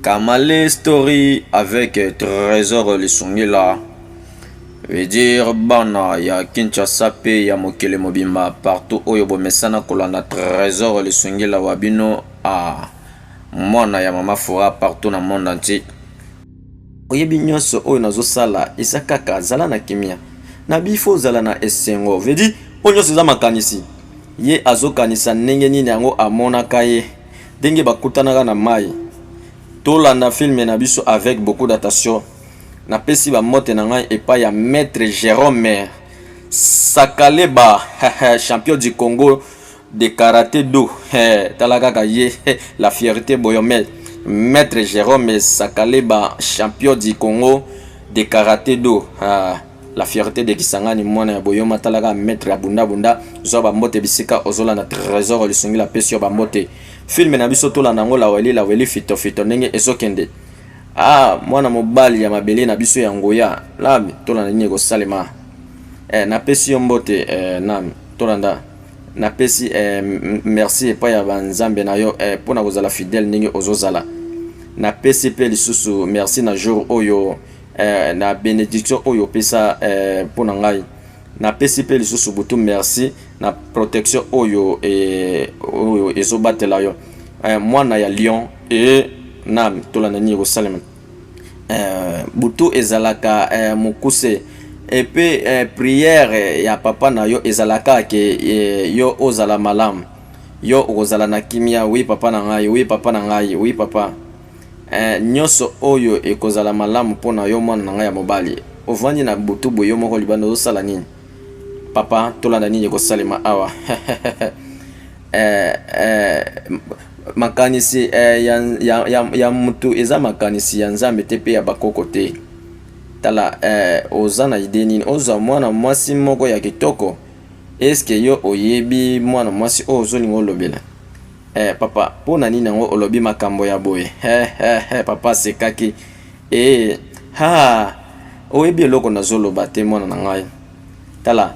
Kamale Story avec Trésor Lisungila veut dire bana ya Kinshasa pe ya mokele mobimba partout oyo bomesana kolanda Trésor Lisungila wabino a mwana ya mama fora partout na monde entier. Oyebi nyonso oyo nazosala isa kaka zala na kimia na bifo zala na esengo veut dire onyo seza makanisi ye azokanisa ndenge nini yango amonaka ye ndenge bakutanaka na mai. Tolanda film na biso avec beaucoup d'attention. Na pesi ba mote na ngai epa ya maître Jérôme Sakaleba, champion du Congo de karaté do. Talaka ye la fierté boyomel. Maître Jérôme Sakaleba, champion du Congo de karaté do. La fierté de Kisangani mwana ya boyoma talaka maître abunda bunda zo ba mote bisika ozola na Trésor Lisungila la pesi ba mote. Film na biso tolanda ngo la weli fito fito ndenge ezokende. Mwana mobali ya mabele na biso ya ngoya labi tolanda nini ko salema. Na pesi yo mbote nami tolanda na pesi merci epa ya banzambe na yo pona kozala fidèle ndenge ozozala. Na pesi pe lisusu merci na jour oyo na bénédiction oyo pesa pona ngai. Na pesi pe lisusu butu merci na protection oyo oyo ezobatela yo mwana ya Lyon nam tolanda ni Yerusalem butu ezalaka mukuse epe prière ya papa na yo ezalaka ke yo ozala malam yo ozala na kimia oui papa na ngai oui papa na ngai oui papa nyonso oyo ekozala malamu pona yo mwana na ngai ya mobali ovandi na butu boyo moko libanda osala nini papa tolanda nini kosalema awa makanisi ya mutu eza makanisi ya nzambe te pe ya bakoko te tala oza na ide nini ozwa mwana mwasi moko ya kitoko eske yo oyebi mwana mwasi oyo ozolinga olobela papa pona nini yango olobi makambo ya boye papa sekaki oyebi eloko nazoloba te mwana na ngai tala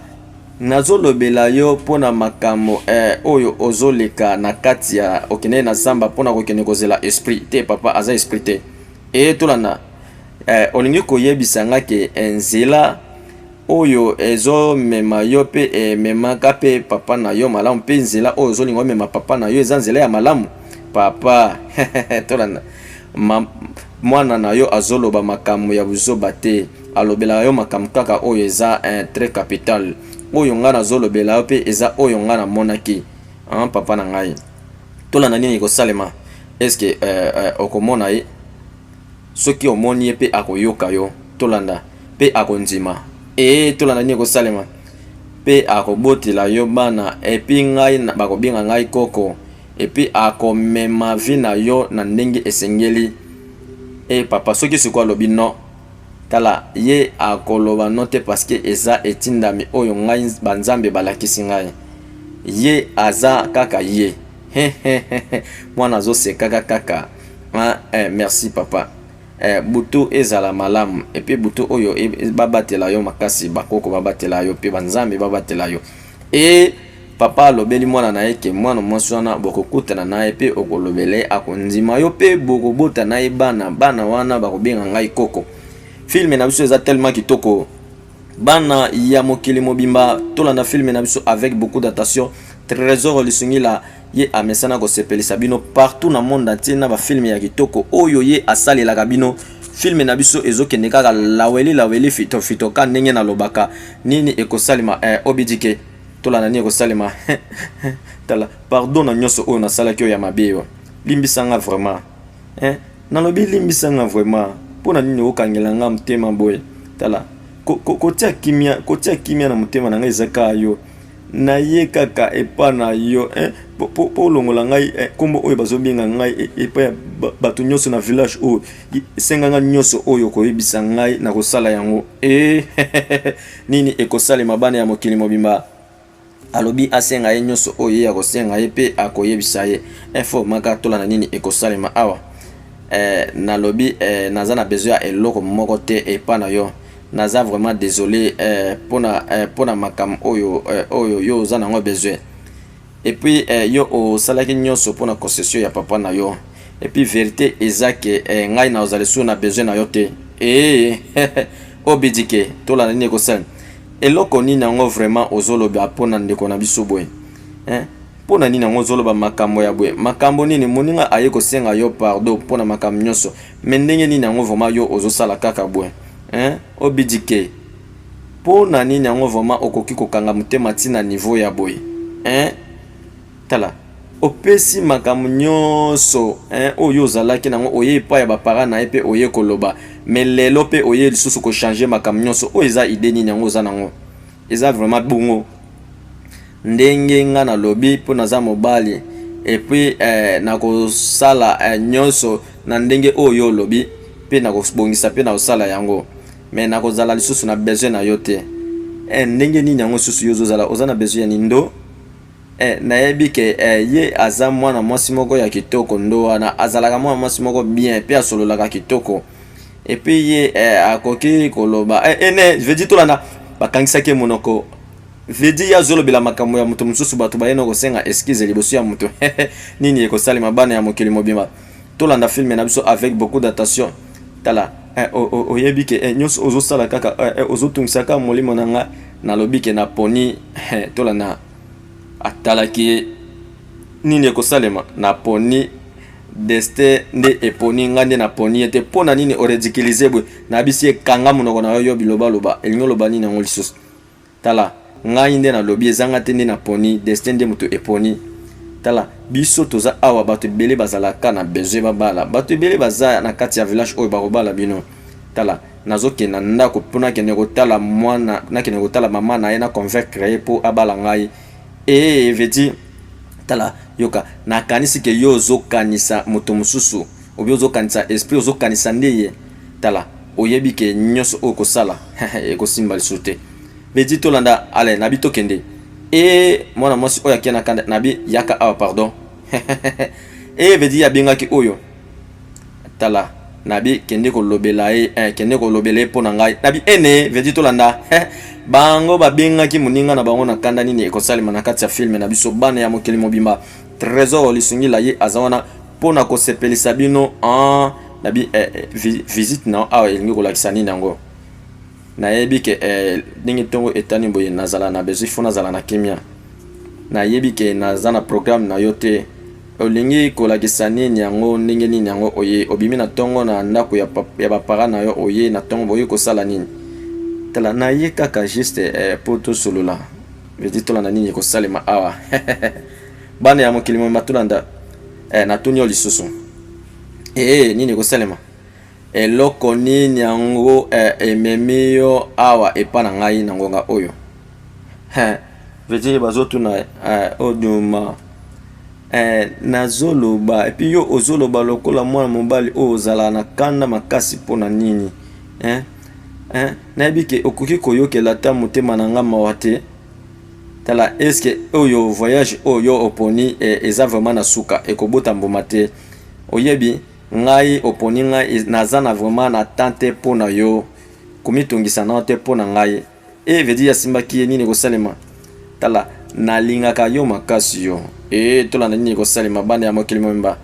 nazolobela yo pona makambo oyo ozoleka na kati ya okene na zamba pona kokene kozela esprit te papa aza esprit te tolanda olingi koyebisa nga ke nzela oyo ezomema yo pe memaka pe papa na yo malamu pe nzela oyo ozolinga omema papa na yo eza nzela ya malamu papa tolanda mwana na yo azoloba makambo ya buzoba te alobela yo makambo kaka oyo eza très capital oyo nga nazolobela yo pe eza oyo nga namonaki papa na ngai tolanda nini kosalema eske okomona ye soki omoni ye pe akoyoka yo tolanda pe akondima tolanda nini kosalema pe akobotela yo bana epi ngai bakobenga ngai koko epi akomema vi na yo na ndenge esengeli papa soki siko alobi no tala ye akoloba no te parce que eza etindami oyo ngai banzambe balakisi ngai ye aza kaka ye mwana azoseka kaka merci papa butu ezala malamu epi butu oyo babatela yo makasi bakoko babatela yo pe banzambe babatela yo papa alobeli mwana na ye ke mwana mwasi wana bokokutana na ye pe okolobele akondima yo pe bokobota na ye bana wana bakobenga ngai koko. Film na biso eza tellement kitoko bana ya mokili mobimba tolanda film na biso avec beaucoup d'attention. Trésor Lisungila ye amesana ko sepelisa bino partout na monde entier na ba film ya kitoko oyo ye asalelaka bino film na biso ezokende kaka laweli fito ka ndenge na lobaka nini ekosalima obidike tolanda nini ekosalima tala pardon na nyonso oyo nasalaki oyo ya mabeyo limbisanga vraiment nalobi limbisanga vraiment pona nini okangela nga mutema boye tala kotia kimia na mutema na ngai ezaka yo na ye kaka epa na yo po longola ngai kombo oyo bazobinga ngai epa bato nyonso na village oyo esenga nga nyonso oyo koyebisa ngai na kosala yango nini ekosalema bana ya mokili mobimba alobi asenga ye nyonso oyo ya kosenga ye pe akoyebisa ye info maka tolanda nini ekosalema awa nalobi naza na besoin ya eloko moko te epa na yo naza vraiment désolé pona makam oyo oyo yo oza nango besoin. Et puis yo osalaki nyonso pona concession ya papa na yo. Et puis vérité eza ke ngai na ozali so na besoin na yo te. Obidike tola nini ekosala eloko nini yango vraiment ozoloba pona ndeko na biso boye pona nini yango ozoloba makambo ya boye makambo nini moninga aye kosenga yo pardon pona makambo nyonso mais ndenge nini yango vraiment yo ozosala kaka boye obidike pona nini yango vraiment okoki kokanga motema tina niveau ya boye tala opesi makambo nyonso oyo ozalaki nango oye epai ya bapara na ye mpe oye koloba mais lelo mpe oye lisusu kochange makambo nyonso oyo eza ide nini yango oza nango eza vraiment bongo ndenge nga nalobi mpo naza mobali epuis nakosala nyonso na ndenge oyo olobi mpe nakobongisa mpe nakosala yango mais nakozala lisusu na besoin na yo te ndenge nini yango lisusu yo ozozala oza na besoin ya nindo nayebi ke ye aza mwana mwasi moko ya kitoko ndo wana azalaka mwana mwasi moko bien pe asololaka kitoko et puis ye akoki koloba ene vedi tolanda bakangisaki monoko vedi ya zolobela makambo ya moto mosusu bato bayeno kosenga excuse liboso ya moto nini ekosalema bana ya mokili mobimba tolanda filme na biso avec beaucoup d'attention tala oyebi ke nyonso ozosala kaka ozotungisaka molimo na nga nalobi ke na poni tolanda atalaki nini ekosalema na poni destin nde eponi nga nde na poni ete pona nini oredikilize bwe na bisi ekanga monoko na yo bilobaloba elingi oloba nini yango lisusu tala ngai nde nalobi ezanga te nde na poni destin nde moto eponi tala biso toza awa bato ebele bazalaka na besoin babala bato ebele baza na kati ya village oyo bakobala bino tala nazokenda ndako mpona nakende kotala mwana nakende kotala mama na ye na convaincre ye mpo abala ngai vedi tala yoka nakanisi ke yo ozokanisa moto mosusu obi ozokanisa esprit ozokanisa nde ye tala oyebi ke nyonso oyo kosala ekosimba lisusu te vedi tolanda ale nabi tokende mwana mwasi oyo akia nakanda nabi yaka awa pardon vedi abengaki oyo tala nabi kende kolobela ye kende kolobela ye mpo na ngai nabi ene vedi tolanda bango babengaki moninga na bango na kanda nini ekosalema na kati ya filme na biso bana ya mokili mobimba trésor lisungila ye aza wana mpona kosepelisa bino nabi visite na awa elingi kolakisa nini yango nayebi ke ndenge ntongo etani boye nazala na besoin fo nazala na kimia nayebi ke naza na programme na yo te olingi kolakisa nini yango ndenge nini yango oye obimi na ntongo na ndako ya bapara na yo oye na ntongo boye kosala nini tala na ye kaka juste po tosolola vedi tolanda nini ekosalema awa bana ya mokili mobimba tolanda natuni yo lisusu nini ekosalema eloko nini yango ememi yo awa epa na ngai na ngonga oyo vedi bazotuna oduma nazoloba epi yo ozoloba lokola mwana mobali oyo ozala na kanda makasi mpona nini nayebi ke okoki koyokela ta motema na nga mawa te tala eske oyo voyage oyo oponi eza vraiment na suka ekobota mbuma te oyebi ngai oponi ngai naza na vraiment na tante mpona yo komitungisa nao te mpona ngai vedi yasimbaki ye nini ekosalema tala nalingaka yo makasi yo tolanda nini ekosalema bana ya mokili mobimba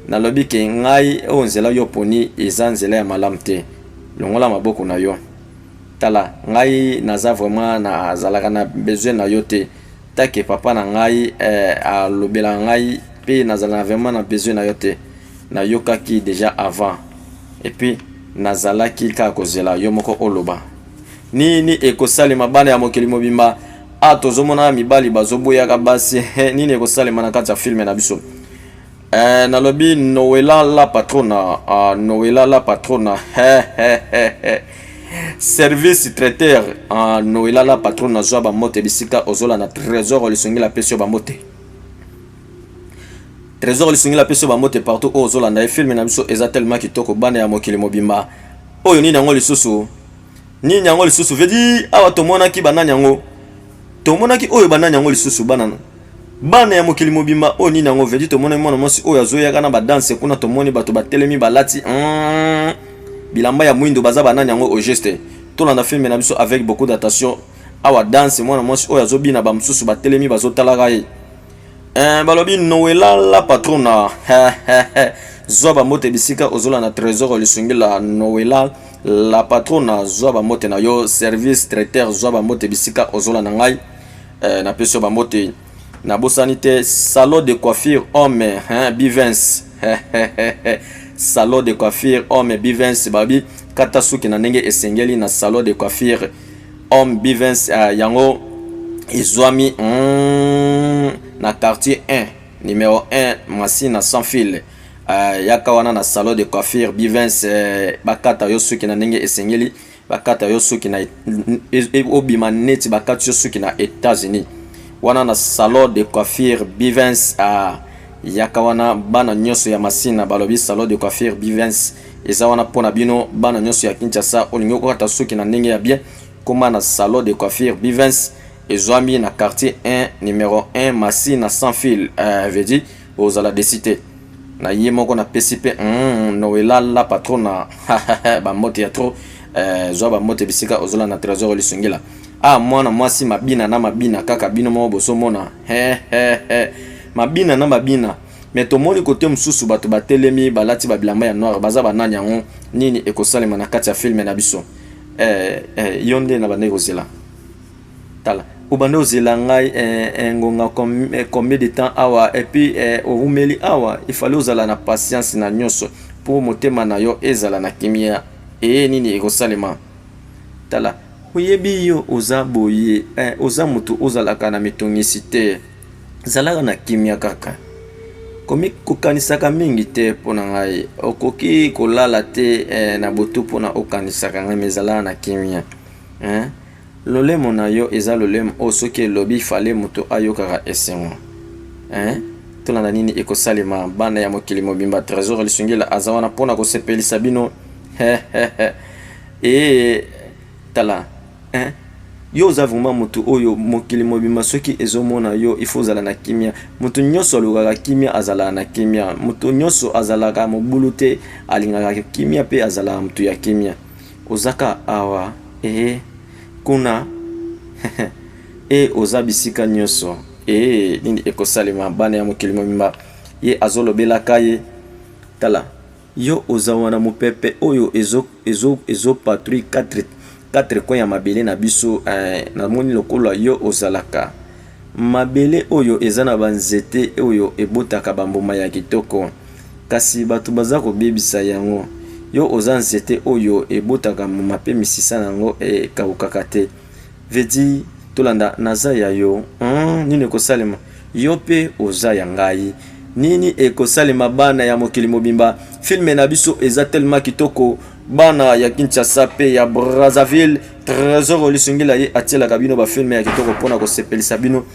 nalobi ke ngai oyo nzela yo oponi eza nzela ya malamu te longola maboko na yo tala ngai naza vraiment nazalaka na besoin na yo te take papa na ngai alobela ngai pe nazala vraiment na besoin na yo te nayokaki déjà avant et puis nazalaki kaka kozela yo moko oloba nini ekosalema bana ya mokili mobimba tozomona mibali bazoboyaka basi nini ekosalema na kati ya filme na biso nalobi Noela la patrona Noela la patrona service traiteur Noela la patrona zwa bamote bisika ozola na trésor lisungila pesio bamote trésor lisungila pesio bamote partout ozola na film na biso eza tellement kitoko bana ya mokili mobimba oyo nini yango lisusu vedi awa tomonaki banani yango tomonaki oyo banani yango lisusu bana ya mokili mobimba oyo nini yango vedi tomona mwana mwasi oyo azoyaka na badanse kuna tomoni bato batelemi balati bilamba ya mwindo baza banani yango au geste tolanda filme na biso avec beaucoup d'attention. Awa danse mwana mwasi oyo azobina ba mususu batelemi bazotalaka ye. Balobi Noela la patrona. Zoba mote bisika ozola na trésor lisungila Noela la patrona zoba mote na yo service traiteur zoba mote bisika ozola na ngai na peso ba mote na bosanité salon de coiffure homme Bivens. Salon de coiffure homme Bivens babi kata suki na ndenge esengeli na salon de coiffure homme Bivens yango izwami na quartier 1 numéro 1 Massina sans fil yaka wana na salon de coiffure Bivens bakata yo suki na ndenge esengeli bakata yo suki na obima neti bakata yo suki na États-Unis wana na salon de coiffure Bivens yaka wana bana nyoso ya Massina balobi salon de coiffure Bivens eza wana pona bino bana nyoso ya Kinshasa olingo kokata suki na ndenge ya bien koma na salon de coiffure Bivens ezwami na quartier 1 numéro 1 Massina sans fil veut aux ala de cité na ye moko na PCP Noela la patrona ba mote ya trop zwa ba mote bisika ozola na trésor lisungila mwana mwasi mabina na mabina kaka bino mo boso mona mabina na mabina mais tomoni kote mususu bato batelemi balati ba bilamba ya noir baza banani yango nini ekosalema na kati ya filme na biso yonde na bande kozela tala ubande ozela ngai ngonga combien de temps awa et puis orumeli awa il fallait ozala na patience na nyonso pour motema na yo ezala na kimia nini ekosalema tala oyebi yo oza boye oza mutu ozalaka na mitongisite zalaka na kimia kaka komi kokanisaka mingi te pona ngai okoki kolala te na botu pona okanisaka ngai mezala na kimia lolemo na yo eza lolemo soki lobi fale mutu ayokaka esengo tolanda nini ekosalema bana ya mokili mobimba trésor lisungila aza wana mpona kosepelisa bino tala yo oza vraiment mutu oyo mokili mobimba soki ezomona yo il faut ozala na kimia mutu nyonso alukaka kimia azalaka na kimia mutu nyonso azalaka mobulu te alingaka kimia mpe azalaka mutu ya kimia ozaka awa kuna oza bisika nyonso nini ekosalema bana ya mokili mobimba ye azolobelaka ye tala yo oza wana mopepe oyo ezo patrouille 4 coin ya mabele na biso na moni lokolo yo ozalaka mabele oyo eza na banzete oyo ebotaka bamboma ya kitoko kasi bato baza kobebisa yango yo oza nzete oyo ebotaka mbuma pe misisa nango ekawukaka te vedi tolanda naza ya yo nini ekosalema yo pe oza ya ngai nini ekosalema bana ya mokili mobimba filme na biso eza tellement kitoko bana ya Kinshasa pe ya Brazzaville trésor lisungila ye atielaka bino ba filme ya kitoko pona kosepelisa bino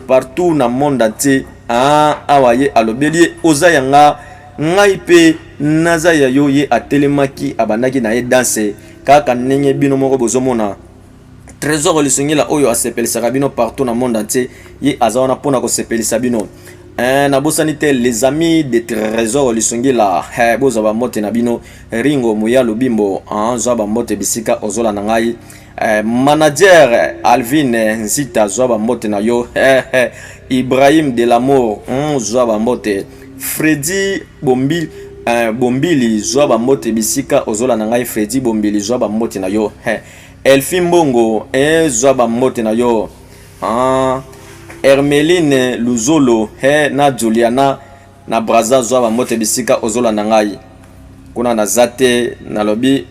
partout na monde entier awa ye alobeli oza ya ngai pe naza ya yo ye atelemaki abandaki na ye danse kaka ndenge bino moko bozomona trésor lisungila oyo asepelisaka bino partout na monde entier ye aza wana pona kosepelisa bino na bosanité les amis de trésor lisungila boza ba mote na bino ringo moya lobimbo zwa ba mote bisika ozola na ngai manager Alvin Nzita zwa ba mote na yo Ibrahim de l'amour zwa ba mote Freddy Bombili zwa ba mote bisika ozola na ngai Freddy Bombili zwa ba mote na yo Elfin Bongo zwa ba mote na yo Hermeline Luzolo na Juliana na Braza zwa ba mote bisika ozola na ngai kuna na zate na lobi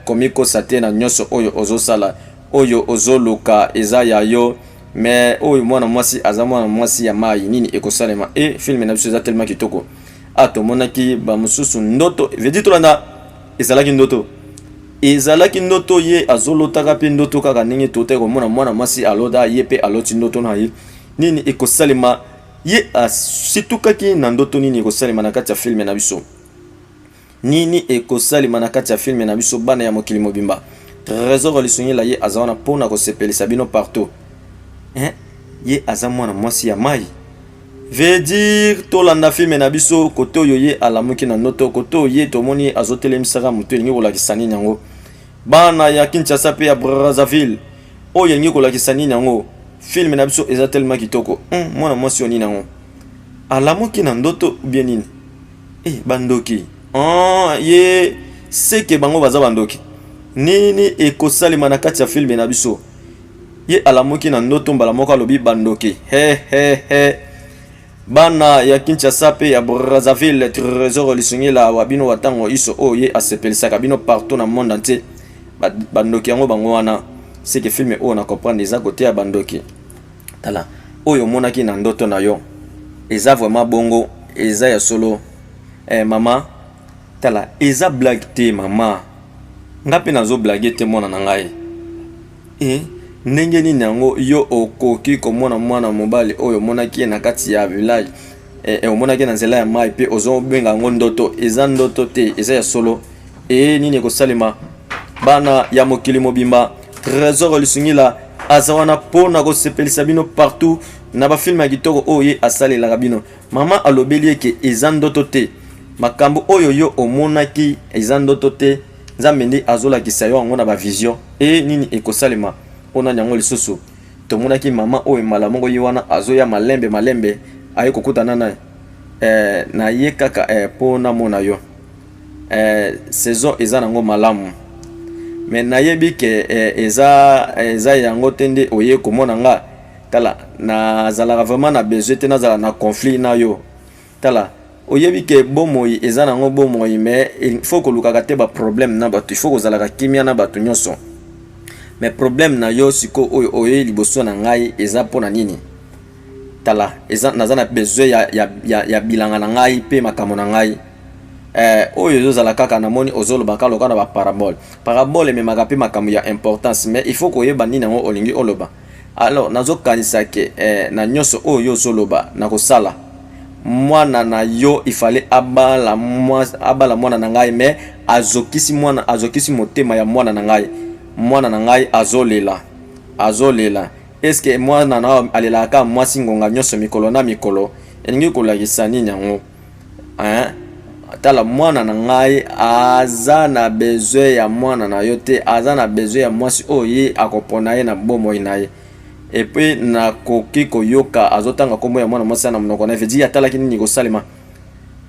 komiko sate na nyoso oyo ozosala oyo ozoluka eza ya yo mais oyo mwana mwasi aza mwana mwasi ya mai nini ekosalema filme na biso eza tellement kitoko tomonaki ba mususu ndoto vedi tolanda ezalaki ndoto ye azolotaka pe ndoto kaka ndenge tote komona mwana mwasi aloda ye pe aloti ndoto na ye nini ekosalema ye asitukaki na ndoto nini ekosalema na kati ya filme na biso nini ekosalema na kati ya filme na biso bana ya mokili mobimba trésor lisungila ye aza wana mpona kosepelisa bino partout ye aza mwana mwasi ya mai veut dire tolanda filme na biso kote oyo ye alamuki na ndoto kote oyo ye tomoni azotelemisa mutu elingi kolakisa nini yango bana ya Kinshasa pe ya Brazzaville oyo ngi kolakisa nini yango film na biso eza tellement kitoko mwana mwasi oni nango alamuki na ndoto bien nini bandoki ye seke bango baza bandoki nini ekosalema na kati ya film na biso ye alamuki na ndoto mbala moko alobi bandoki bana ya Kinshasa pe ya Brazzaville trésor lisungila wa bino watango iso ye asepelisaka bino partout na monde entier bandoki yango bango wana seke film oyo na comprendre eza kote ya bandoki tala oyo monaki na ndoto na yo eza vraiment bongo eza ya solo mama tala eza blague te mama ngapi nazo blague te mwana na ngai ndenge nini yango yo okoki komona mwana mobali oyo monaki na kati ya village omonaki na nzela ya mai pe ozo benga yango ndoto eza ndoto te eza ya solo nini ekosalema bana ya mokili mobimba trésor lisungila aza wana pona kosepelisa bino partout na bafilme ya kitoko oyo ye asalelaka bino mama alobeli eke eza ndoto te makambo oyo yo omonaki eza ndoto te nzambe nde azolakisa yo yango na bavision nini ekosalema mpona yango lisusu tomonaki mama oyo mbala moko ye wana azoya malembe aye kokutana na ye kaka mpona mona yo saison eza nango malamu mais nayebi ke eza yango te nde oye komona nga tala nazalaka vraiment na besoin te nazala na conflit na yo tala oyebi ke bomoi eza nango bomoi mais il faut kolukaka te baproblème na bato il faut kozalaka kimia na bato nyonso mais problème na yo siko oyo oye liboso na ngai eza mpona nini tala naza na besoin ya bilanga na ngai pe makambo na ngai oyo ezozala kaka namoni ozoloba kaloka na parabole ememaka mpe makambo ya importance mais il faut koyeba nini yango olingi oloba alors nazokanisa ke na nyonso oyo ozoloba na kosala mwana na yo ifale abala mwana na ngai mais azokisi motema ya mwana na ngai azolela eske mwana na alelaka mwasi ngonga nyonso mikolo na mikolo elingi kolakisa nini yango tala mwana na ngai aza na besoin ya mwana na yo te aza na besoin ya mwasi oyo ye akopona ye na bomoi na ye epuis nakoki koyoka azotanga kombo ya mwana mwasi na monoko na vedi atalaki nini kosalema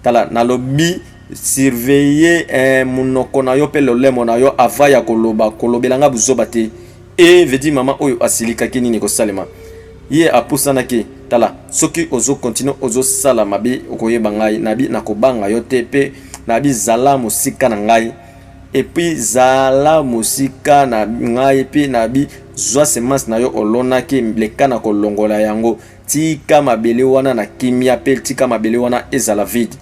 tala nalobi surveiller monoko na yo pe lolemo na yo ava ya kolobelanga buzoba te vedi mama oyo asilikaki nini kosalema ye apusanaki tala soki ozo continue ozo sala mabi okoyeba ngai nabi nakobanga yo te pe nabi zala musika na ngai epuis zala musika na ngai pe nabi zwa semence na yo olonaki leka na kolongola yango tika mabele wana na kimia pe tika mabele wana ezala vide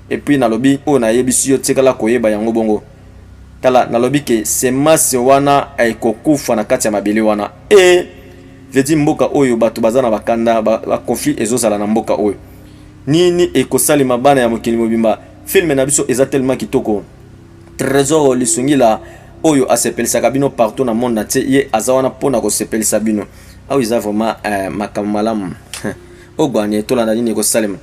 epuis nalobi oyo nayebisi yo tikala koyeba yango bongo tala nalobi ke semence wana ekokufa na kati ya mabele wana vedi mboka oyo bato baza na bakanda conflit ezozala na mboka oyo nini ekosalema bana ya mokili mobimba filme na biso eza tellement kitoko trésor lisungila oyo asepelisaka bino partout na monde entier ye aza wana mpona kosepelisa bino awa eza vraiment makambo malamu ogwani etolanda nini ekosalema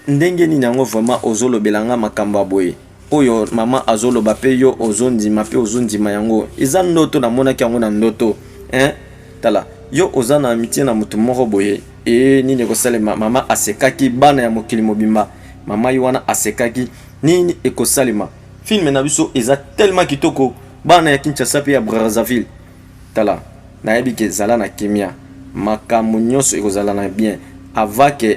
ndenge nini yango vraiment ozolobelanga makambo ya boye oyo mama azoloba pe yo ozondima pe ozondima yango eza ndoto namonaki yango na ndoto tala yo oza na amitié na mutu moko boye nini ekosalema mama asekaki bana ya mokili mobimba mama yo wana asekaki nini ekosalema filme na biso eza tellement kitoko bana ya Kinshasa pe ya Brazzaville tala nayebi ke ezala na kimia makambo nyonso ekozala na bien avant que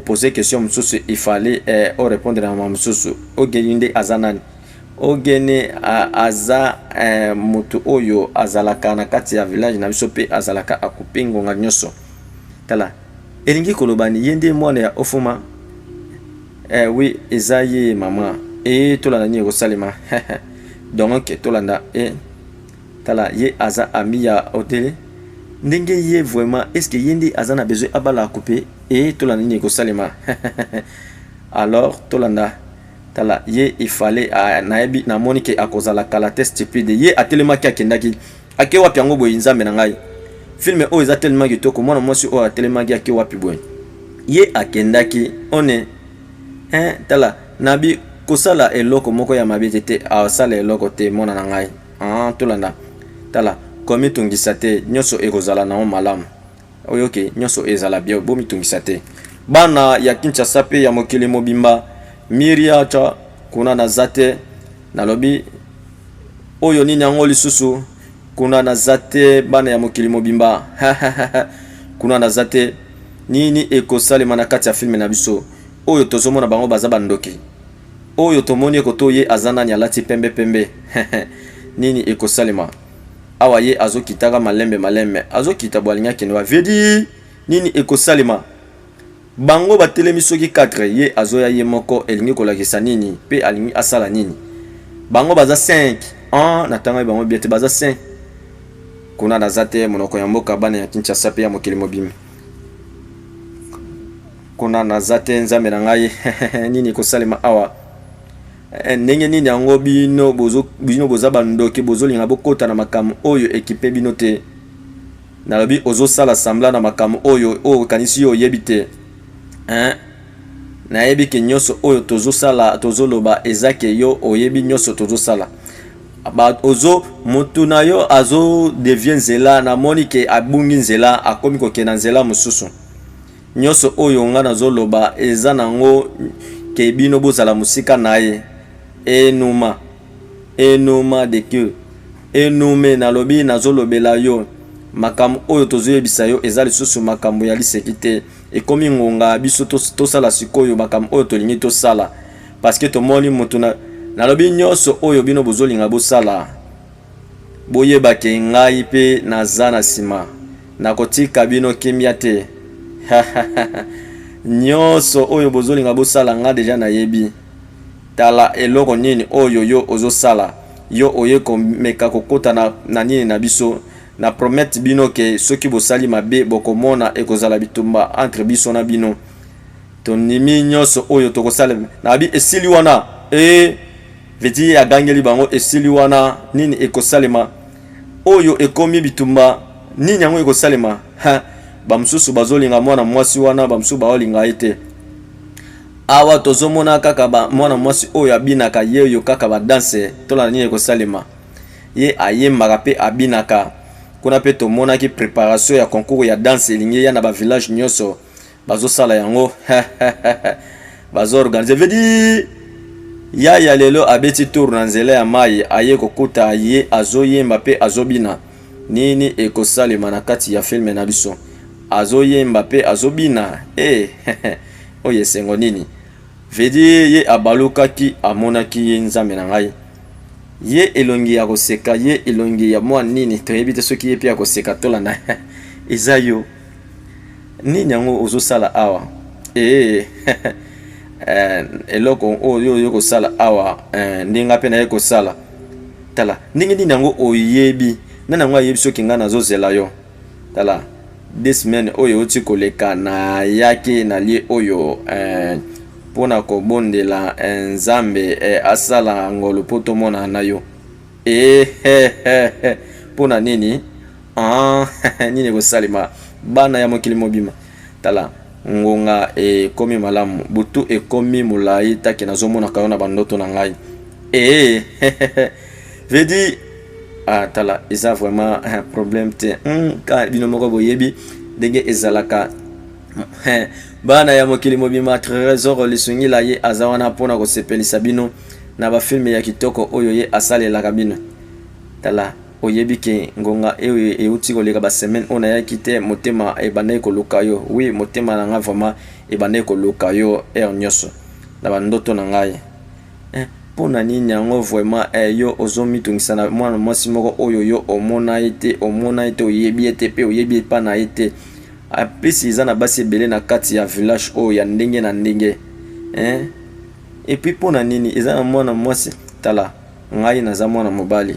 poser question mosusu il fallait répondre na mosusu ogeni nde aza nani ogene aza mutu oyo azalaka na kati ya village na biso pe azalaka akupe ngonga nyonso tala elingi kolobani ye nde mwana ya ofuma oui eza ye mama tolanda nini ekosalema donc tolanda tala ye aza ami ya hôtel ndenge ye vraiment est-ce que ye nde aza na besoin abala akupe tolanda nini ekosalema alors tolanda tala ye il fallait nayebi namoni ke akozala kala test stupide ye atelemaki akendaki ake wapi yango boye nzambe na ngai filme oyo eza tellement kitoko mwana mwasi oyo atelemaki ake wapi boye ye akendaki one tala nabi kosala eloko moko ya mabe te asala eloko te mona na ngai tolanda tala komi tungisa te nyonso ekozala na malamu oyoke nyonso ezala bien bomi tungisa te bana ya Kinshasa pe ya mokili mobimba miria cha kuna na zate nalobi oyo nini yango lisusu kuna na zate bana ya mokili mobimba kuna na zate nini ekosalema na kati ya filme na biso oyo tozomona bango baza bandoki oyo tomoni ekoto ye azana ni alati pembe pembe nini ekosalema awa ye azokitaka malembe azokita bwalinga kenwa vedi nini ekosalema bango batelemi soki 4 ye azoya ye moko elingi kolakisa nini pe alingi asala nini bango baza 5 natanga bango biete baza 5 kuna na zate monoko ya mboka bana ya Kinshasa pe ya mokili mobimba kuna na zate nzambe na ngai nini ekosalema awa ndenge nini yango bino boza bandoki bozolinga bokota na makamu oyo ekipe bino te nalobi ozosala sambla na makamu oyo kanisi yo oyebi te nayebi ke nyonso oyo tozoloba ezake yo oyebi nyonso tozosala ozo mutu na yo azo devie nzela namoni ke abungi nzela akomi kokenda nzela mosusu nyonso oyo nga nazoloba eza nango ke bino bozala musika na ye enuma de que enume nalobi nazolobela yo makambo oyo tozoyebisa yo eza lisusu makambo ya liseki te ekomi ngonga biso tosala sikoyo makambo oyo tolingi tosala parce que tomoni mutu nalobi nyonso oyo bino bozolinga bosala boyebake ngai pe naza na nsima nakotika bino kimia te nyonso oyo bozolinga bosala nga deja nayebi tala eloko nini oyo yo ozosala yo oye komeka kokota na nini na biso na promette bino ke soki bosali mabe bokomona ekozala bitumba entre biso na bino tonimi nyonso oyo tokosala nabi esili wana veti agangeli bango esili wana nini ekosalema oyo ekomi bitumba nini yango ekosalema bamususu bazolinga mwana mwasi wana bamususu baolinga ete awa tozomona kaka mwana mwasi oyo abinaka ye oyo kaka badanse tola nini ekosalema ye ayembaka pe abinaka kuna pe tomonaki préparation ya concours ya danse elingi ya na bavillage nyonso bazosala yango bazoorganize vedi ya lelo abeti tour na nzela ya mai aye kokuta ye azoyemba pe azobina nini ekosalema na kati ya filme na biso azoyemba pe azobina oyo esengo nini vedi ye abalukaki amonaki ye nzambe na ngai ye elongi ya koseka ye elongi ya mwa nini toyebi te soki ye pe ya koseka tolanda eza yo nini yango ozosala awa eloko oyo yo kosala awa ndinga pe na ye kosala tala ndenge nini yango oyebi nani yango ayebi soki nga nazozela yo tala 2 semaines oyo oti koleka na yaki na lie oyo pona kobondela nzambe asala ngolo po tomona na yo pona nini nini kosalema bana ya mokili mobima tala ngonga ekomi malamu butu ekomi mulai taki nazomona kayo na bandoto na ngai vedi tala eza vraiment problème te ka bino moko boyebi ndenge ezalaka bana ya mokili mobima trésor lisungila ye aza wana mpona kosepelisa bino na bafilme ya kitoko oyo ye asalelaka bino tala oyebi ke ngonga eyo euti koleka basemaine oyo nayaki te motema ebandaki koluka yo wi motema na ngai vraiment ebandaki koluka yo nyonso na bandoto na ngai mpona nini yango vraiment yo ozomitungisa na mwana mwasi moko oyo yo omona ete oyebi ete pe oyebi epa na ye te apesi eza na basi ebele na kati ya village oyo ya ndenge na ndenge epuis mpona nini eza na mwana mwasi tala ngai naza mwana mobali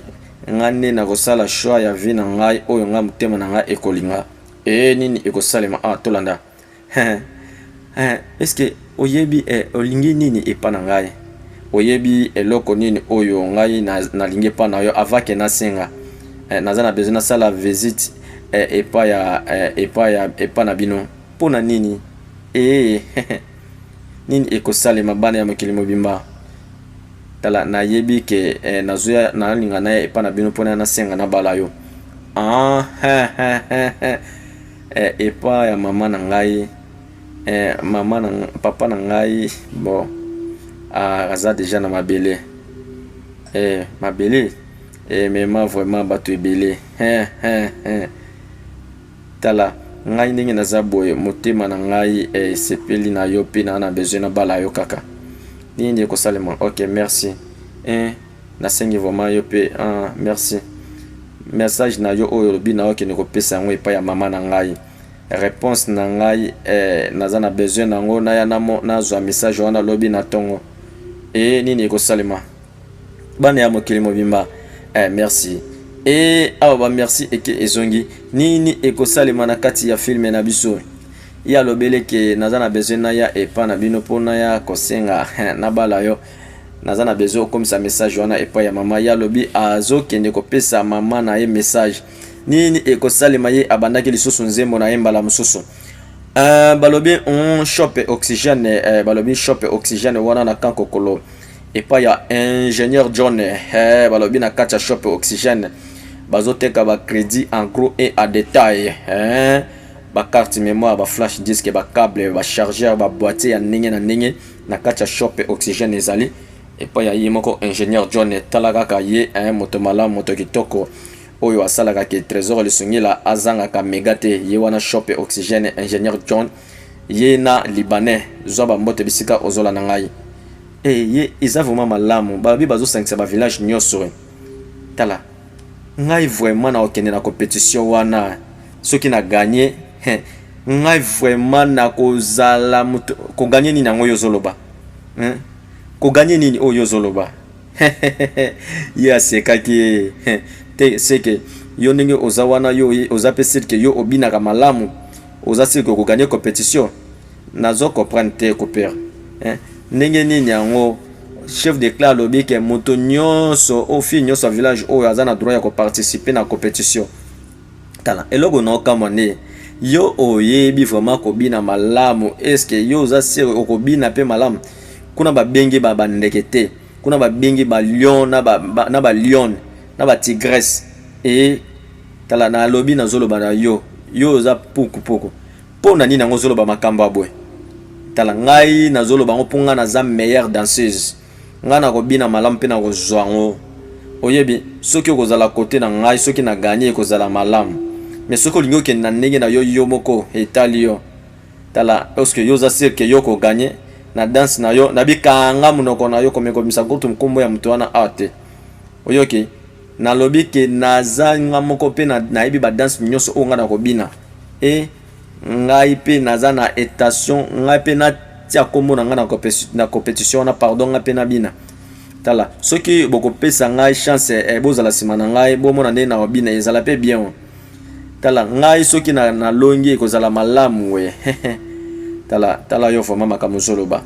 ngai nde nakosala choix ya vie na ngai oyo ngai motema na ngai ekolinga nini ekosalema tolanda eske oyebi olingi nini epa na ngai oyebi eloko nini oyo ngai nalingi epa na yo avake nasenga naza na besoin nasala visite epa na bino mpona nini nini ekosalema bana ya mokili mobimba tala na yebi ke nazoya na linga na epa na bino pona na senga na bala yo epa ya mama na ngai mama na papa na ngai bon aza déjà na mabele mabele mema vraiment bato ebele tala ngai ndenge naza boye motema na ngai sepeli na yo pe na besoin na bala yo kaka nini nde kosalema. Ok, merci nasengi vraiment yo pe merci message na yo oyo lobi na okende kopesa yango epai ya mama na ngai réponse na ngai naza na besoin nango naya nazwa message wana lobi na tongo nini ekosalema bana ya mokili mobimba merci awa ba merci eke ezongi nini ekosalema na kati ya filme na biso ya lobele ke naza na besoin na ya epa na bino pona ya kosenga na bala yo naza na besoin okomisa message wana epa ya mama ya lobi azokende kopesa mama na ye message nini ekosalema ye abandaki lisusu nzembo na ye mbala mosusu balobi shop oxygène balobi shop oxygène wana na kankokolo epa ya ingénieur John balobi na kati ya shop oxygène bazoteka ba crédit en gros et à détail ba carte mémoire ba flash disk ba câble ba chargeur ba boîtier ya ndenge na ndenge na kati ya shop oxygène ezali epa ya ye moko ingénieur John talaka ka ye moto malamu moto kitoko oyo asalaka ke trésor lisungila azangaka mega te ye wana shop oxygène ingénieur John ye na libanais zwa ba mbote bisika ozola na ngai ye eza vraiment malamu babi bazosangisa ba village nyonso tala ngai vraiment na okende na compétition wana soki na gagner ngai vraiment na kozala ko gagner nini nango yozoloba ko gagner nini oyo yozoloba ye asekaki te seke yo ndenge oza wana yo oza pesir ke yo obinaka malamu oza sir ko gagner compétition nazo comprendre te ko père ndenge nini yango chef de clan lobi ke moto nyonso ofi nyonso village oyo aza na droit ya ko participer na compétition tala eloko na okamane yo oyebi vraiment kobina malamu est-ce que yo oza sir okobina pe malamu kuna babengi bandeke te kuna babengi ba lion na ba lion na ba tigresse tala na lobi na zoloba na yo oza puku pona nini nango zoloba makambo aboy tala ngai na zoloba ngo ponga na za meilleure danseuse nga na kobina malamu pe na kozwa ngo oyebi soki okozala kote na ngai soki na gagner ekozala malamu mais soki olingi okende na ndenge na yo moko etali yo tala parce que yo za sir ke yo ko gagner na danse na yo na bikanga munoko na yo komekomisa kutu mkombo ya mtu wana ate oyoki na lobi ke naza nga moko pe na yebi ba danse nyonso o nga na kobina ngai pe naza na etation ngai pe na tia kombo na nga na compétition na pardon ngai pe na bina tala soki bokopesa ngai chance bozala sima na ngai bomona nde na bina ezala pe bien tala ngai soki na longi ekozala malamu we tala yo foma makambo zoloba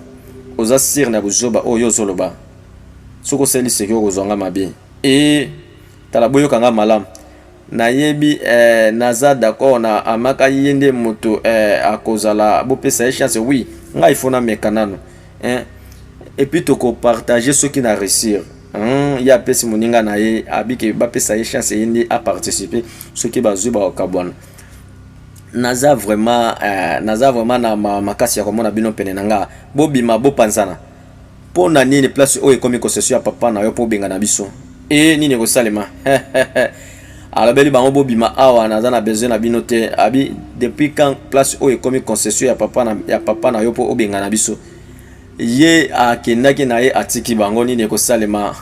oza sir na buzoba oyo zoloba soko seli seki okozwanga mabe tala boyoka nga malamu nayebi naza d'accord na amaka yende moto akozala bopesa chance oui ngai fona mekanano et puis to ko partager ce qui na réussir ya pesi moninga na ye abike bapesa chance yende a participer ce qui bazuba okabwana naza vraiment na makasi ya komona bino pene nanga bobima bopanzana pona nini place oyo komi concession ya papa na yo po benga na biso nini ko salema alabeli bango bobima awa naza na besoin na bino te abi depuis quand place oyo komi concession ya papa na yo po obenga na biso ye akendaki na ye atiki bango nini ko salema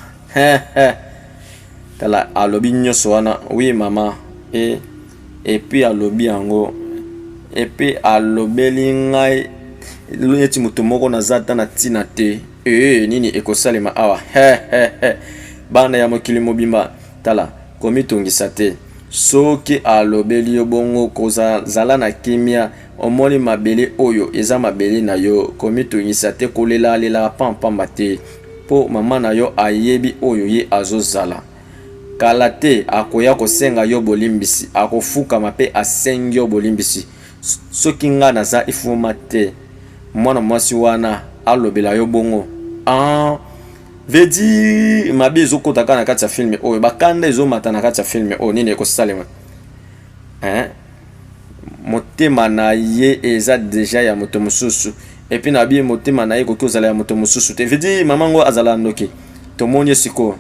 tala alobi nyonso wana oui mama et puis alobi yango et puis alobeli ngai neti moto moko naza ata na ntina te nini ekosalema awa bana ya mokili mobimba tala komitungisa te soki alobeli yo bongo kozala na kimia omoni mabele oyo eza mabele na yo komitungisa te kolela pampamba te po mama na yo ayebi oyo ye azozala kala te akoya kosenga yo bolimbisi akofukama pe asengi yo bolimbisi soki nga naza ifuma te mwana mwasi wana alobela yo bongo vedi mabe ezokota kana kati ya film oyo bakanda ezomata na kati ya film oyo nini ekosalema motema na ye eza deja ya moto mosusu epi na bi motema na ye koki ozala ya moto mosusu te vedi mamango azala ndoki tomoni siko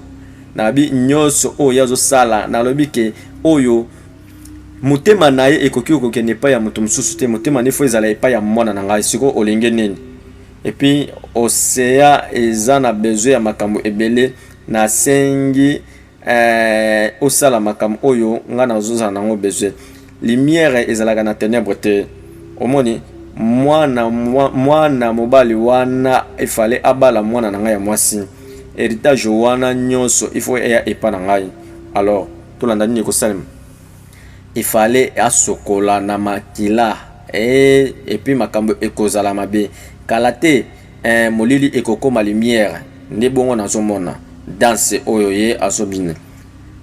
na bi nyonso oyo azosala nalobi ke oyo motema na ye ekoki okokende epai ya moto mosusu te motema nefo ezala epai ya mwana na ngai siko olenge nini epi osea eza na besoin ya makambo ebele na sengi osala makambo oyo nga na ozozala nango besoin lumière ezalaka na ténèbre te omoni mwana mobali wana efale abala mwana na ngai ya mwasi héritage wana nyonso ifo eya epa na ngai alors tolanda nini ekosalema ifale asokola na makila epi makambo ekozala mabe kala te molili ekokoma lumière nde bongo nazomona danse oyo ye azobina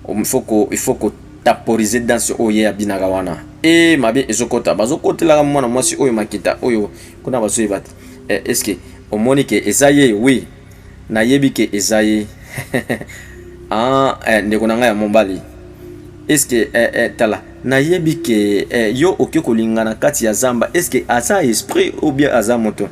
il faut ko taporiser danse oyo ye abinaka wana mabe ezokota bazokotelaka mwana mwasi oyo makita oyo kuna bazoyeba te est-ce que omoni ke eza ye oui nayebi ke eza ye ndeko na ngai ya mobali est-ce que tala nayebi ke yo oke kolingana kati ya zamba est-ce que aza esprit ou bien aza moto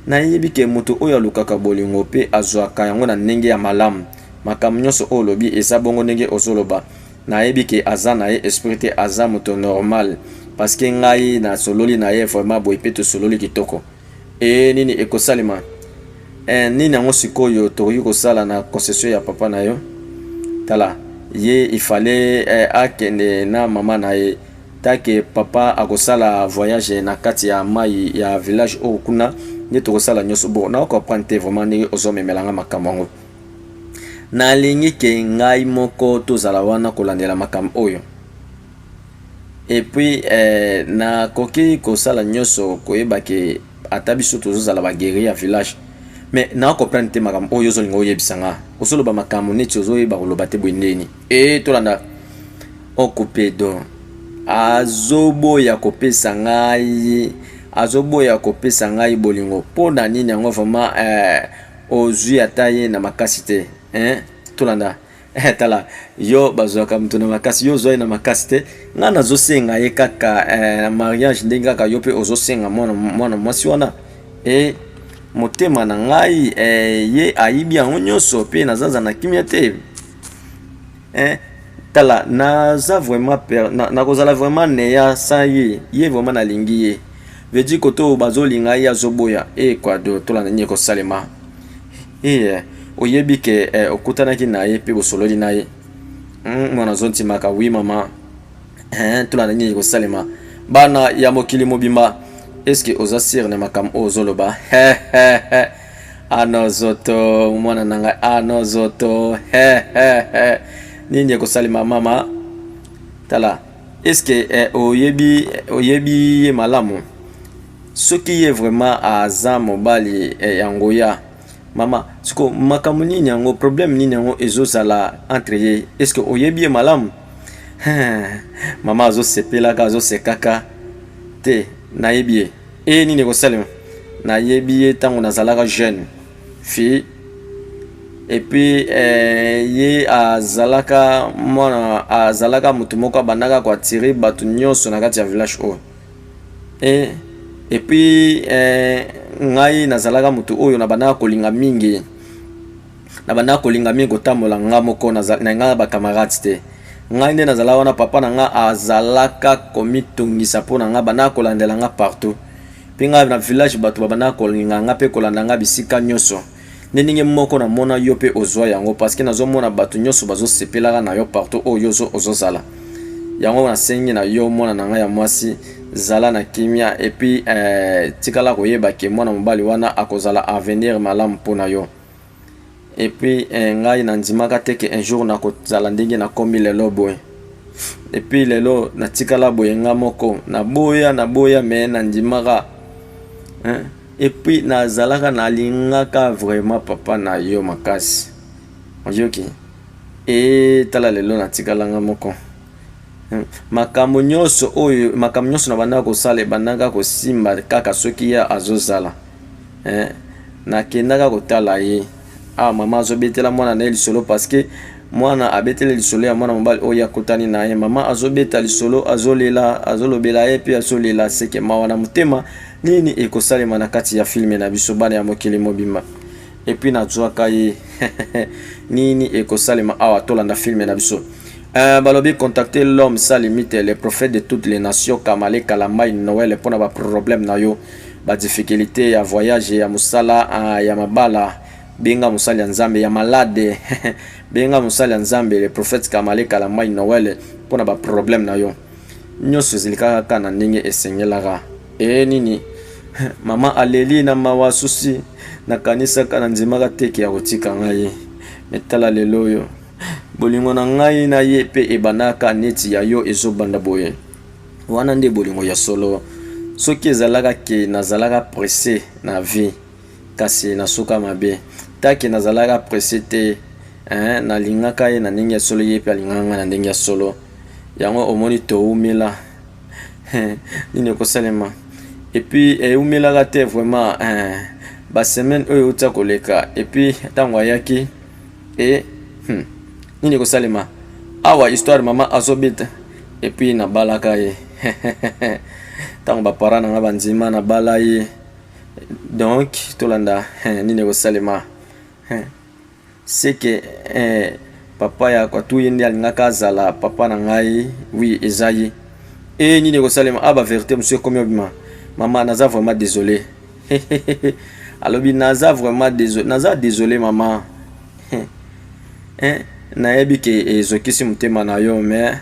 nayebi ke moto oyo alukaka bolingo pe azwaka yango na ndenge ya malamu makambo nyonso oyo olobi eza bongo ndenge ozoloba nayebi ke aza na ye esprit te aza moto normal parce que ngai na sololi na ye vraiment boye pe tosololi kitoko nini ekosalema nini yango sikoyo tokoki kosala na concession ya papa na yo tala ye ifale akende na mama na ye take papa akosala voyage na kati ya mai ya village oyo kuna nde tokosala nyonso bon nakoprendre te vraiment ndenge ozomemelanga makambo yango nalingi ke ngai moko tozala wana kolandela makambo oyo epuis nakoki kosala nyonso koyeba ke ata biso tozozala baguerrier ya village mais nakoprendre te makambo oyo ozolinga oyebisanga ozoloba makambo neti ozoyeba koloba te boye ndeni tolanda okupedo azoboya kopesa ngai bolingo mpo na nini yango vraiment ozwi ata ye na makasi te tolanda tala yo bazwaka moto na makasi yo ozwa ye na makasi te nga nazosenga ye kaka na mariage ndenge kaka yo mpe ozosenga mwana mwasi wana motema na ngai ye ayibi yango nyonso mpe nazaza na kimia te tala naza vraiment nakozala vraiment neya sa ye vraiment nalingi ye vedi koto bazolinga ye azoboya kwado tolanda nini ekosalema oyebi ke okutanaki na ye mpe bosololi na ye mwana azontimaka wi mama tolanda nini ekosalema bana ya mokili mobimba eske oza sire na makambo oyo ozoloba anozoto mwana na ngai anozoto nini ekosalema mama tala eske oyebi ye malamu soki ye vraiment aza mobali yango ya mama siko makambo nini yango problème nini yango ezozala entre ye eske oyebi ye malamu mama azosepelaka azosekaka te nayebi ye nini ekosalema nayebi ye ntango nazalaka jeune fille epuis ye azalaka moto moko abandaka koatire bato nyonso na kati ya village oyo epuis ngai nazalaka moto oyo nabandaka kolinga mingi kotambola nga moko na nga bakamarade te ngai nde nazala wana papa na nga azalaka komitungisa mpo na nga bandaka kolandela nga partout mpe ngai na village bato babandaka kolinga nga mpe kolanda nga bisika nyonso nde ndenge moko namona yo mpe ozwa yango parce que nazomona bato nyonso bazosepelaka na yo partout oyo ozozala yango nasengi na yo mwana na ngai ya mwasi zala na kimia epuis tikala koyeba ke mwana mobali wana akozala avenir malamu mpo na yo epuis ngai nandimaka te ke un jour nakozala ndenge nakomi lelo boye epuis lelo natikala boye nga moko naboya me nandimaka epuis nazalaka nalingaka vraiment papa na yo makasi oyoki tala lelo natikala nga moko makambo nyonso na bandaka kosala bandaka kosimba kaka soki ya azozala nakendaka kotala ye ah mama azobetela mwana na lisolo parce que mwana abetele lisolo ya mwana mobali oya kotani na ye mama azobeta lisolo azolela azolobela ye pe azolela seke mawa na mutema nini ekosalema na kati ya filme na biso bana ya mokili mobimba et puis nazwaka ye nini ekosalema awa tolanda filme na biso balobi contacter l'homme sans limite le prophète de toutes les nations Kamale Kalamai Noël pour na problème na yo ba difficulté ya voyage ya musala ya mabala benga musali ya nzambe ya malade benga musali ya nzambe le prophète Kamale Kalamai Noël pour na ba problème na yo nyoso zilikaka kana ndenge esengelaka nini mama aleli na mawa susi na kanisa kana nzimaka teke ya kotika ngai metala lelo yo bolingo na ngai na ye pe ebanaka neti ya yo ezobanda boye wana nde bolingo ya solo soki ezalaka ke nazalaka pressé na vie kasi nasuka mabe taki nazalaka pressé te nalingaka ye na ndenge ya solo ye pe alinganga na ndenge ya solo yango omoni toumela nini ekosalema et puis eumelaka te vraiment ba semaine oyo uta koleka et puis tango ayaki nini ekosalema awa histoire mama azobeta et puis na balaka ye tango bapara nanga banzima na bala ye donc tolanda nini ekosalema c'est que papa ya kwatu ye ndi alingaka azala papa na ngai oui ezayi nini ekosalema aba vérité monsieur komi obima maman naza vraiment désolé alobi naza vraiment désolé naza désolé maman nayebi ke ezokisi mutema na yo mais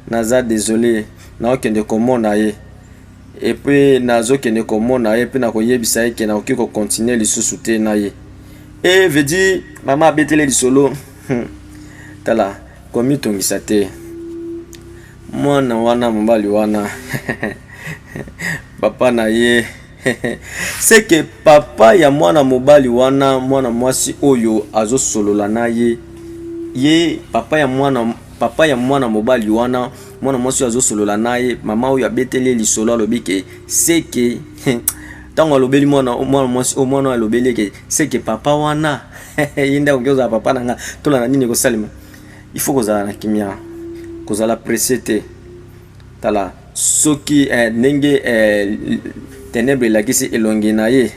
naza désolé naokende komona ye et puis nazokende komona ye pe nakoyebisa ye ke nakoki kocontinue lisusu te na ye veut dire mama abetele lisolo tala komitongisa te mwana wana mobali wana papa na ye c'est que papa ya mwana mobali wana mwana mwasi oyo azosolola na ye papa ya mwana mobali wana mwana mwasi azosolola na ye mama oyo abetele lisolo alobi ke c'est que tango alobeli mwana mwasi o mwana alobeli ke c'est que papa wana yinda ngoza papa nanga tolana nini kosalima il faut kozala na kimia kozala pressé te tala soki ndenge ténèbre lakisi elongi na ye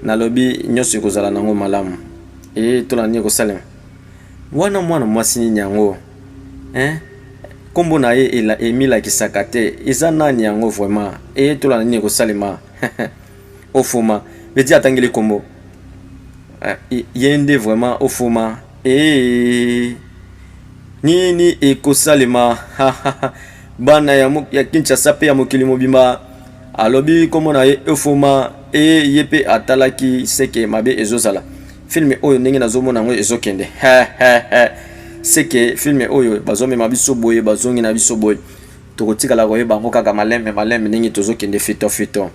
nalobi nyonso ekozala nango malamu tolana nini kosalima wana mwana mwasi nini yango kombo na ye emilakisaka te eza nani yango vraiment tolana nini kosalima ofuma bedi atangeli kombo yende vraiment ofuma nini ekosalema bana ya Kinshasa pe ya mokili mobimba alobi kombo na ye ofuma ye pe atalaki seke mabe ezozala filme oyo ndenge nazomona ngo ezokende seke filme oyo bazomema biso boye bazongi na biso boye tokotikala koyeba ngo kaka malembe ndenge tozokende fito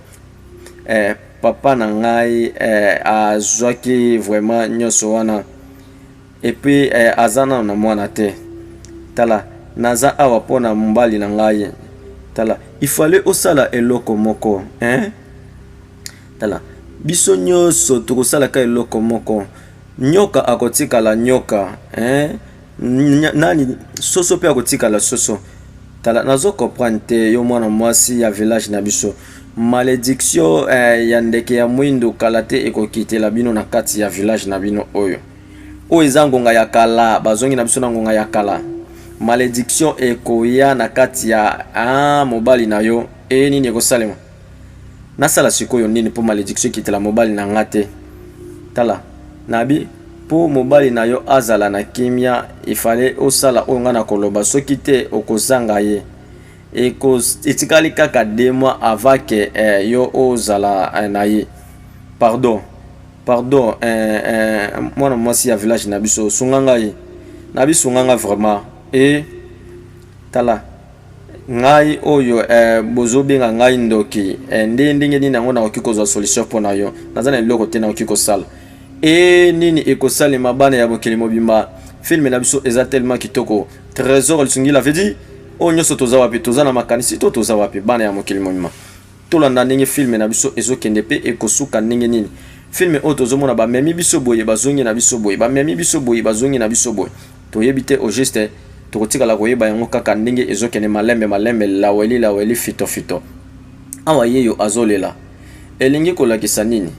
papa na ngai azwaki vraiment nyonso wana et puis azana na mwana te tala naza awa pona mbali na ngai tala il fallait osala eloko moko tala biso nyonso tokosalaka eloko moko nyoka akotikala nyoka nani soso pe akotikala soso tala nazo comprendre te yo mwana mwasi ya village na biso malédiction ya ndeke ya mwindo kala te ekokitela bino na kati ya village na bino oyo eza ngonga ya kala bazongi na biso na ngonga ya kala malédiction ekoya na kati ya mobali na yo nini ekosalema nasala sikoyo nini po malédiction kitela mobali na ngate tala nabi po mobali na yo azala na kimia ifale osala oyo nga na koloba soki te okozanga ye etikali kaka 2 mois avant que yo ozala na ye pardon mwana mwasi ya village na biso sunganga ye na biso nganga vraiment tala ngai oyo bozobenga ngai ndoki ndenge nini yango nakoki kozwa solution mpo na yo naza na eloko te nakoki kosala nini ekosalema bana ya mokili mobimba filme na biso eza tellement kitoko trésor lisungila vedi oyo nyonso toza wapi toza na makanisi to toza wapi bana ya mokili mobimba tolanda ndenge filme na biso ezokende pe ekosuka ndenge nini film oyo tozomona bamemi biso boye bazongi na biso boye bamemi biso boye bazongi na biso boye toyebi te au juste tokotikala koyeba yango kaka ndenge ezokende malembe laweli fito awa ye yo azolela elingi kolakisa nini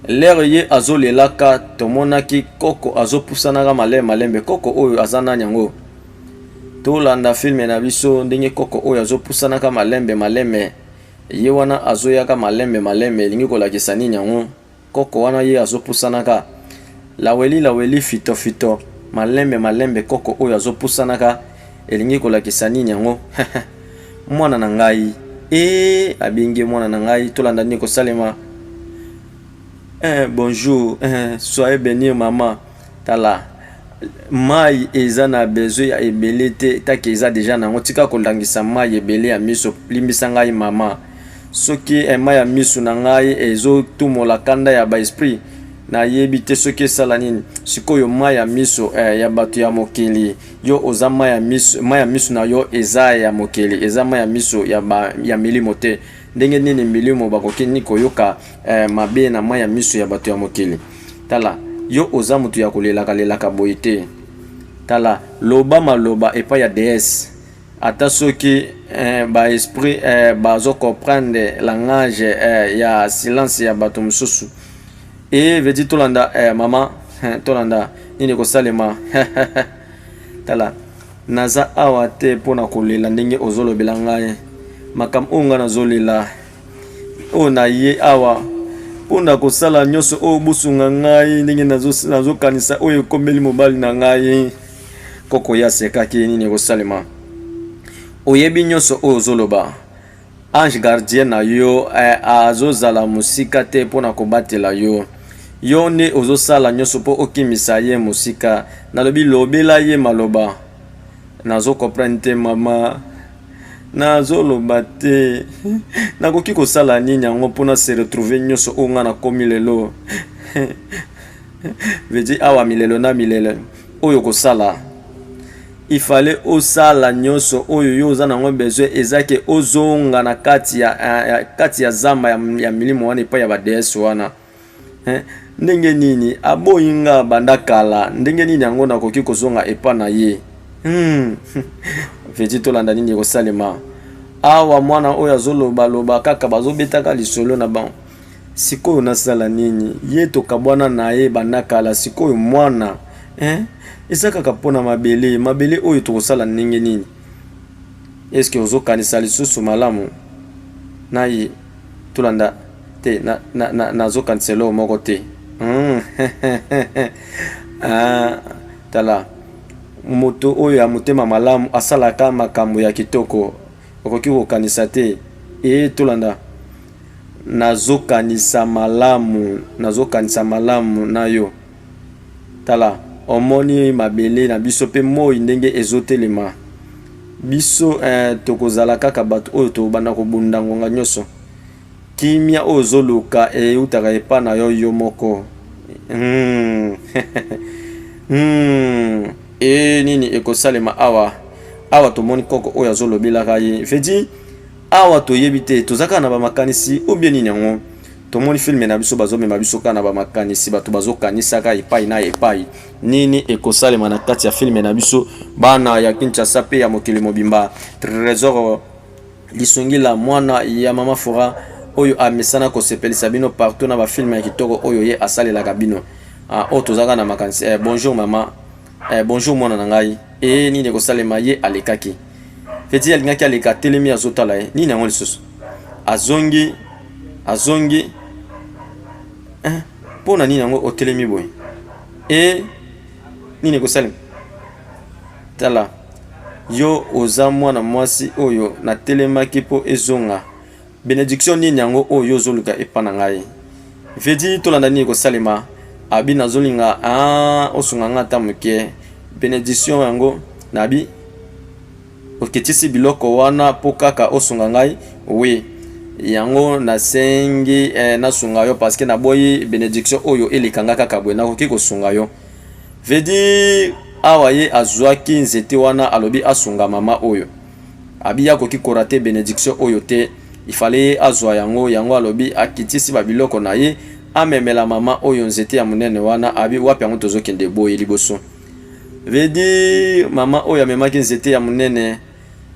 lere ye azolelaka tomonaki koko azopusanaka malembe koko oyo aza nani yango tolanda filme na biso ndenge koko oyo azopusanaka malembe ye wana azoyaka malembe elingi kolakisa nini yango koko wana ye azopusanaka laweli fito malembe koko oyo azopusanaka elingi kolakisa nini yango mwana na ngai abingi mwana na ngai tolanda nini kosalema bonjour soyez béni maman tala mai eza na besoin ya ebele te taki eza deja nango tika kolangisa mai ebele ya miso limbisa ngai mama soki mai ya miso na ngai ezotumola kanda ya baesprit nayebi te soki esala nini sikoyo mai ya miso ya bato ya mokili yo oza mai ya miso na yo eza ya mokili eza mai ya miso ya milimo te ndenge nini milimo bakoki ni koyoka mabe na mai ya miso ya bato ya mokili tala yo oza mutu ya kolelaka boye te tala loba maloba epai ya DS ata soki baesprit bazo comprendre langage ya silence ya bato mosusu vedi tolanda mama tolanda nini kosalema tala naza awa te mpona kolela ndenge ozolobela ngai makambo oyo nga nazolela oyo na ye awa mpona kosala nyonso oyo busunga ngai ndenge nazokanisa oyo ekomeli mobali na ngai koko ya sekaki nini kosalema oyebi nyonso oyo ozoloba ange gardien na yo azozala mosika te mpona kobatela yo nde ozosala nyonso mpo okimisa ye mosika nalobi lobela ye maloba nazokomprendre te mama nazoloba te nakoki kosala nini yango mpona se retrouver nyonso oyo nga nakomi lelo vedi awa milelo na milele oyo kosala ifale osala nyonso oyo yo oza nango besoin ezake ozonga na kati ya zamba ya milimo wana epai ya bads wana ndenge nini aboyinga banda kala ndenge nini yango nakoki kozonga epa na ye vedi tolanda nini kosalema awa mwana oyo azoloba kaka bazobetaka lisolo na bango sikoyo nasala nini ye tokabwana na ye banda kala sikoyo mwana eza kaka mpona mabele oyo tokosala ndenge nini eske ozokanisa lisusu malamu na ye tolanda te nazokanisa eloko moko te tala moto oyo ya motema malamu asalaka makambo ya kitoko okoki kokanisa te tolanda nazokanisa malamu na yo tala omoni mabele na biso pe moi ndenge ezotelema biso tokozala kaka bato oyo tobanda kobunda ngonga nyonso kimia oyo zoluka eutaka epa na yo moko nini ekosalema awa tomoni koko oyo azolobelaka ye vedi awa toyebi te tozaka na bamakanisi obie nini yango tomoni filme na biso bazomema biso kaka na bamakanisi bato bazokanisaka epai na epai nini ekosalema na kati ya filme na biso bana ya Kinshasa pe ya mokili mobimba trésor lisongila mwana ya mama Fora oyo amesana kosepelisa bino partout na bafilme ya kitoko oyo ye asalelaka bino oyo tozaka na makanisi bonjour mama bonjour mwana na ngai nini ekosalema ye alekaki feti alingaki aleka telemi azotala ye nini yango lisusu azongi mpona nini yango otelemi boye nini ekosalema tala yo oza mwana mwasi oyo natelemaki mpo ezonga benediction nini yango oyo ozoluka epa na ngai feti tolanda nini ekosalema abi nazolinga osunga nga ata moke benediction yango nabi oketisi biloko wana po kaka osunga ngai we yango nasengi nasunga yo parce que naboyi benediction oyo elekanga kaka bwe nakoki kosunga yo vedi awa ye azwaki nzete wana alobi asunga mama oyo abi yakoki korate benediction oyo te ifale azwa yango alobi akitisi babiloko na ye amemela mama oyo nzete ya munene wana abi wapi yango tozokende boye liboso. Veut dire mama oyo amemaki nzete ya munene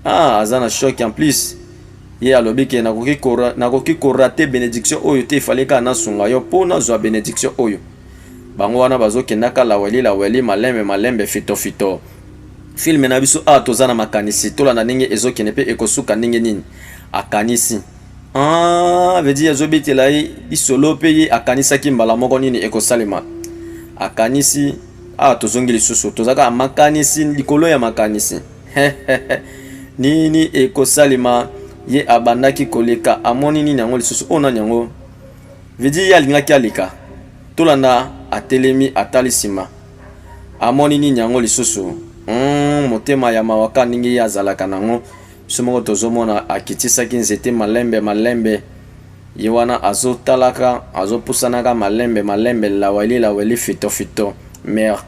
aza na choc en plus. Ye alobi ke nakoki korate bénédiction oyo te fallait ka nasunga yo po nazwa bénédiction oyo. Bango wana bazokenda kala weli malembe fito. Film na biso tozana makanisi tolanda ndenge ezokende pe ekosuka ndenge nini akanisi. Veut dire ezobetela ye isolo pe ye akanisaki mbala moko nini ekosalema. Akanisi tozongi lisusu tozaka makanisi likolo ya makanisi. Nini ekosalema ye abandaki koleka amoni nini yango lisusu ona nyango. Veut dire ya lingaki alika tolanda atelemi atalisima amoni nini yango lisusu. Motema ya mawaka ningi ya zalaka nango somoko tozomona akitisaki nzete malembe ye wana azotalaka azopusanaka malembe laweli fito mer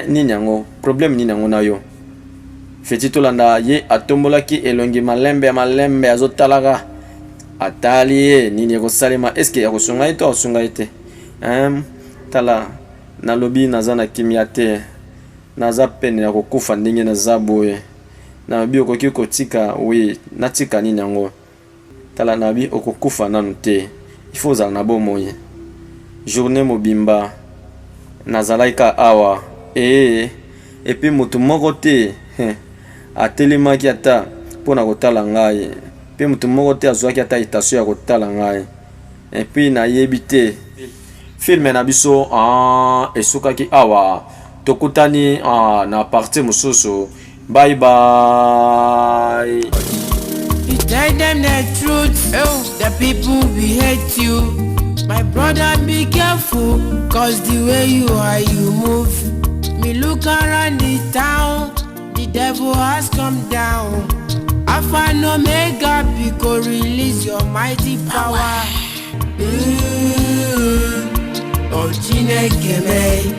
nini yango problème nini yango na yo feti tolanda ye atombolaki elongi malembe azotalaka atali ye nini ekosalema eske ya kosunga ye to asunga ye te tala nalobi naza na kimia te naza pene ya kokufa ndenge naza boye nabi okoki kotika we natika nini yango tala nabi okokufa nanu te il faut ozala na bomoi journée mobimba nazalaika awa epi motu moko te atelemaki ata mpona kotala ngai pe motu moko te azwaki ata itation ya kotala ngai epi nayebi te filme na biso esukaki awa tokutani na partie mosusu. Bye. You tell them the truth, the people will hate you. My brother, be careful, cause the way you are, you move. Me look around the town, the devil has come down. Alpha and Omega, because release your mighty power. Oh, Chineke me.